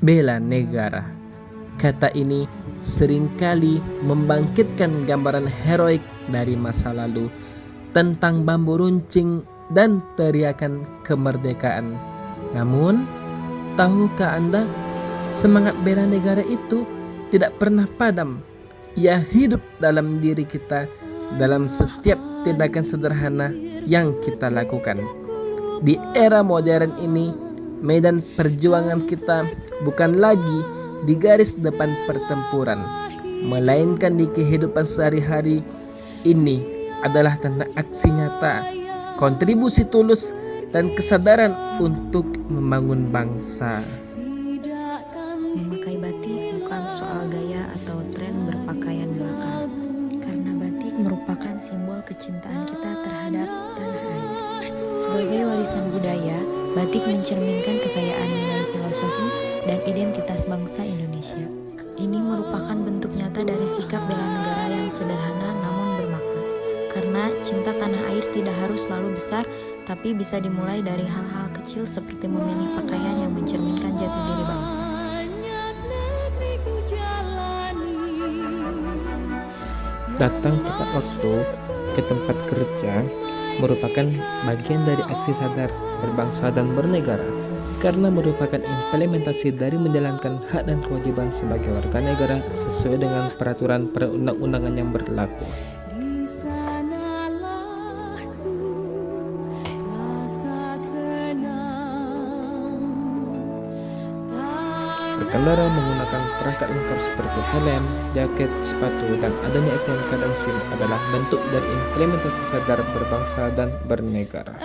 Bela negara. Kata ini seringkali membangkitkan gambaran heroik dari masa lalu tentang bambu runcing dan teriakan kemerdekaan. Namun, tahukah Anda, semangat bela negara itu tidak pernah padam. Ia hidup dalam diri kita, dalam setiap tindakan sederhana yang kita lakukan. Di era modern ini, medan perjuangan kita bukan lagi di garis depan pertempuran, melainkan di kehidupan sehari-hari. Ini adalah tentang aksi nyata, kontribusi tulus, dan kesadaran untuk membangun bangsa. Memakai batik bukan soal gaya atau tren berpakaian belaka, karena batik merupakan simbol kecintaan kita terhadap tanah air. Sebagai warisan budaya, batik mencerminkan kekayaan nilai filosofis dan identitas bangsa Indonesia. Ini merupakan bentuk nyata dari sikap bela negara yang sederhana namun bermakna. Karena cinta tanah air tidak harus selalu besar, tapi bisa dimulai dari hal-hal kecil seperti memilih pakaian yang mencerminkan jati diri bangsa. Datang tepat waktu ke tempat kerja merupakan bagian dari aksi sadar berbangsa dan bernegara, karena merupakan implementasi dari menjalankan hak dan kewajiban sebagai warga negara sesuai dengan peraturan perundang-undangan yang berlaku. Berkendara menggunakan perangkat lengkap seperti helm, jaket, sepatu, dan adanya STNK dan SIM adalah bentuk dari implementasi sadar berbangsa dan bernegara.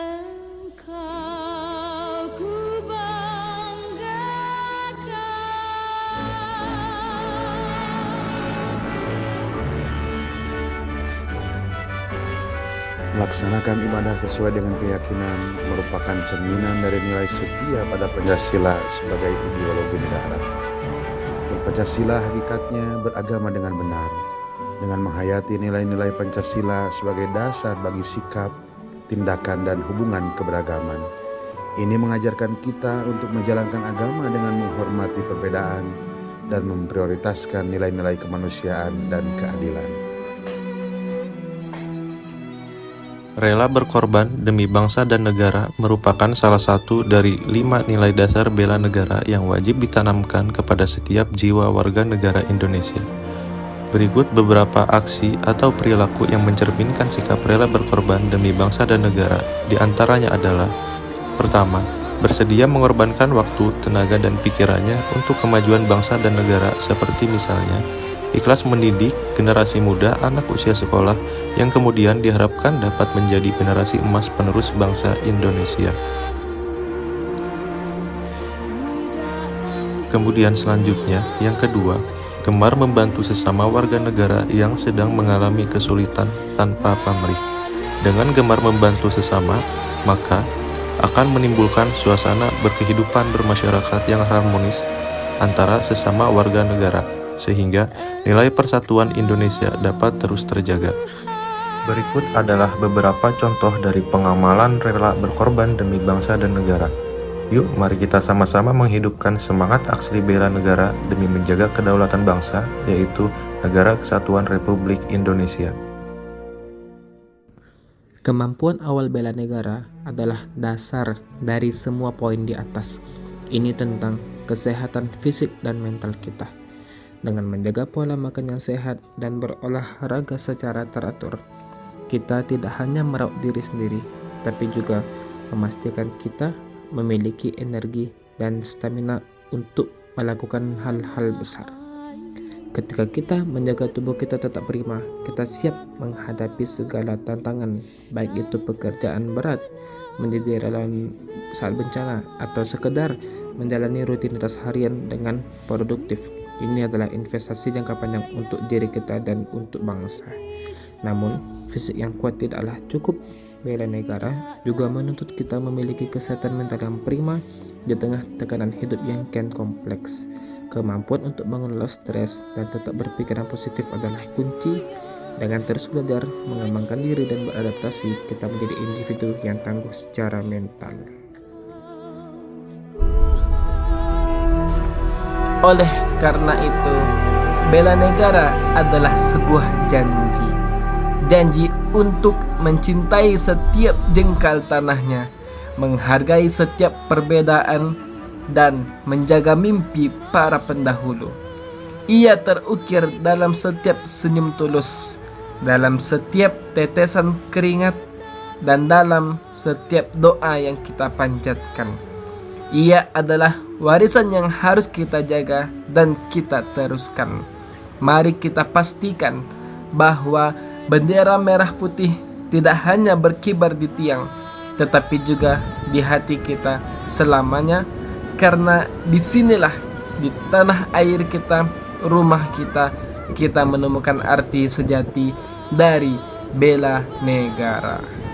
Melaksanakan ibadah sesuai dengan keyakinan merupakan cerminan dari nilai setia pada Pancasila sebagai ideologi negara. Pancasila hakikatnya beragama dengan benar, dengan menghayati nilai-nilai Pancasila sebagai dasar bagi sikap, tindakan, dan hubungan keberagaman. Ini mengajarkan kita untuk menjalankan agama dengan menghormati perbedaan dan memprioritaskan nilai-nilai kemanusiaan dan keadilan. Rela berkorban demi bangsa dan negara merupakan salah satu dari 5 nilai dasar bela negara yang wajib ditanamkan kepada setiap jiwa warga negara Indonesia. Berikut beberapa aksi atau perilaku yang mencerminkan sikap rela berkorban demi bangsa dan negara. Di antaranya adalah: pertama, bersedia mengorbankan waktu, tenaga, dan pikirannya untuk kemajuan bangsa dan negara, seperti misalnya ikhlas mendidik generasi muda anak usia sekolah yang kemudian diharapkan dapat menjadi generasi emas penerus bangsa Indonesia. Kemudian selanjutnya, yang kedua, gemar membantu sesama warga negara yang sedang mengalami kesulitan tanpa pamrih. Dengan gemar membantu sesama, maka akan menimbulkan suasana berkehidupan bermasyarakat yang harmonis antara sesama warga negara, sehingga nilai persatuan Indonesia dapat terus terjaga. Berikut adalah beberapa contoh dari pengamalan rela berkorban demi bangsa dan negara. Yuk, mari kita sama-sama menghidupkan semangat aksi bela negara demi menjaga kedaulatan bangsa, yaitu Negara Kesatuan Republik Indonesia. Kemampuan awal bela negara adalah dasar dari semua poin di atas. Ini tentang kesehatan fisik dan mental kita. Dengan menjaga pola makan yang sehat dan berolahraga secara teratur, kita tidak hanya merawat diri sendiri, tapi juga memastikan kita memiliki energi dan stamina untuk melakukan hal-hal besar. Ketika kita menjaga tubuh kita tetap prima, kita siap menghadapi segala tantangan, baik itu pekerjaan berat, menjadi relawan saat bencana, atau sekedar menjalani rutinitas harian dengan produktif. Ini adalah investasi jangka panjang untuk diri kita dan untuk bangsa. Namun, fisik yang kuat tidaklah cukup. Bela negara juga menuntut kita memiliki kesehatan mental yang prima di tengah tekanan hidup yang kian kompleks. Kemampuan untuk mengelola stres dan tetap berpikiran positif adalah kunci. Dengan terus belajar, mengembangkan diri dan beradaptasi, kita menjadi individu yang tangguh secara mental. Oleh karena itu, bela negara adalah sebuah janji. Janji untuk mencintai setiap jengkal tanahnya, menghargai setiap perbedaan, dan menjaga mimpi para pendahulu. Ia terukir dalam setiap senyum tulus, dalam setiap tetesan keringat, dan dalam setiap doa yang kita panjatkan. Ia adalah warisan yang harus kita jaga dan kita teruskan. Mari kita pastikan bahwa bendera merah putih tidak hanya berkibar di tiang, tetapi juga di hati kita selamanya, karena disinilah, di tanah air kita, rumah kita, kita menemukan arti sejati dari bela negara.